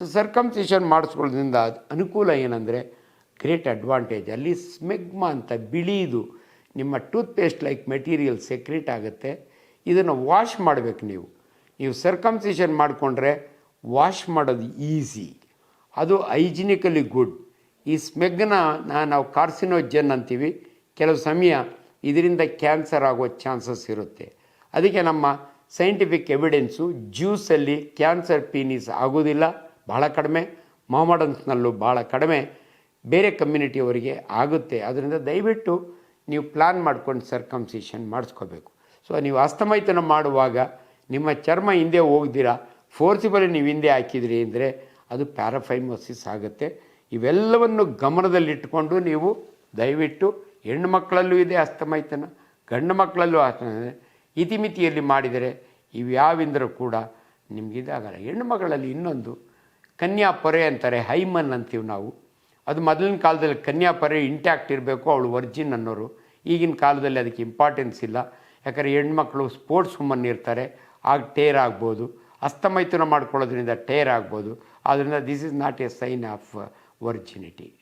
Circumcision ಮಾಡಿಸ್ಕೊಳ್ಳೋದ್ರಿಂದ ಅನುಕೂಲ ಏನಂದರೆ great advantage. ಅಲ್ಲಿ ಸ್ಮೆಗ್ಮಾ ಅಂತ ಬಿಳಿದು ನಿಮ್ಮ ಟೂತ್ಪೇಸ್ಟ್ ಲೈಕ್ ಮೆಟೀರಿಯಲ್ ಸೆಕ್ರೇಟ್ ಆಗುತ್ತೆ. ಇದನ್ನು ವಾಶ್ ಮಾಡಬೇಕು. ನೀವು ಸರ್ಕಮ್ಸಿಷನ್ ಮಾಡಿಕೊಂಡ್ರೆ ವಾಶ್ ಮಾಡೋದು ಈಸಿ, ಅದು ಹೈಜಿನಿಕಲಿ ಗುಡ್. ಈ ಸ್ಮೆಗ್ನ ನಾವು ಕಾರ್ಸಿನೋಜನ್ ಅಂತೀವಿ. ಕೆಲವು ಸಮಯ ಇದರಿಂದ ಕ್ಯಾನ್ಸರ್ ಆಗೋ ಚಾನ್ಸಸ್ ಇರುತ್ತೆ. ಅದಕ್ಕೆ ನಮ್ಮ ಸೈಂಟಿಫಿಕ್ ಎವಿಡೆನ್ಸು ಜ್ಯೂಸಲ್ಲಿ ಕ್ಯಾನ್ಸರ್ ಪೀನೀಸ್ ಆಗೋದಿಲ್ಲ, ಭಾಳ ಕಡಿಮೆ. ಮೊಹಮ್ಮಡನ್ಸ್ನಲ್ಲೂ ಭಾಳ ಕಡಿಮೆ. ಬೇರೆ ಕಮ್ಯುನಿಟಿಯವರಿಗೆ ಆಗುತ್ತೆ. ಅದರಿಂದ ದಯವಿಟ್ಟು ನೀವು ಪ್ಲ್ಯಾನ್ ಮಾಡ್ಕೊಂಡು ಸರ್ಕಮ್ಸಿಷನ್ ಮಾಡಿಸ್ಕೋಬೇಕು. ಸೊ ನೀವು ಹಸ್ತಮೈಥುನ ಮಾಡುವಾಗ ನಿಮ್ಮ ಚರ್ಮ ಹಿಂದೆ ಹೋಗ್ದಿರ ಫೋರ್ಸಿಬಲಿ ನೀವು ಹಿಂದೆ ಹಾಕಿದ್ರಿ ಅಂದರೆ ಅದು ಪ್ಯಾರಾಫೈಮೋಸಿಸ್ ಆಗುತ್ತೆ. ಇವೆಲ್ಲವನ್ನು ಗಮನದಲ್ಲಿಟ್ಟುಕೊಂಡು ನೀವು ದಯವಿಟ್ಟು ಹೆಣ್ಣು ಮಕ್ಕಳಲ್ಲೂ ಇದೆ ಹಸ್ತಮೈಥುನ, ಗಂಡು ಮಕ್ಕಳಲ್ಲೂ ಇತಿಮಿತಿಯಲ್ಲಿ ಮಾಡಿದರೆ ಇವ್ಯಾವಿಂದರೂ ಕೂಡ ನಿಮಗಿದಾಗಲ್ಲ. ಹೆಣ್ಣು ಮಕ್ಕಳಲ್ಲಿ ಇನ್ನೊಂದು ಕನ್ಯಾಪೊರೆ ಅಂತಾರೆ, ಹೈಮನ್ ಅಂತೀವಿ ನಾವು. ಅದು ಮೊದಲಿನ ಕಾಲದಲ್ಲಿ ಕನ್ಯಾಪೊರೆ ಇಂಟ್ಯಾಕ್ಟ್ ಇರಬೇಕು, ಅವಳು ವರ್ಜಿನ್ ಅನ್ನೋರು. ಈಗಿನ ಕಾಲದಲ್ಲಿ ಅದಕ್ಕೆ ಇಂಪಾರ್ಟೆನ್ಸ್ ಇಲ್ಲ. ಯಾಕಂದರೆ ಹೆಣ್ಮಕ್ಳು ಸ್ಪೋರ್ಟ್ಸ್ ವುಮನ್ ಇರ್ತಾರೆ, ಆಗ ಟೇರ್ ಆಗ್ಬೋದು. ಹಸ್ತಮೈಥುನ ಮಾಡ್ಕೊಳ್ಳೋದ್ರಿಂದ ಟೇರ್ ಆಗ್ಬೋದು. ಆದ್ದರಿಂದ this is not a sign of virginity.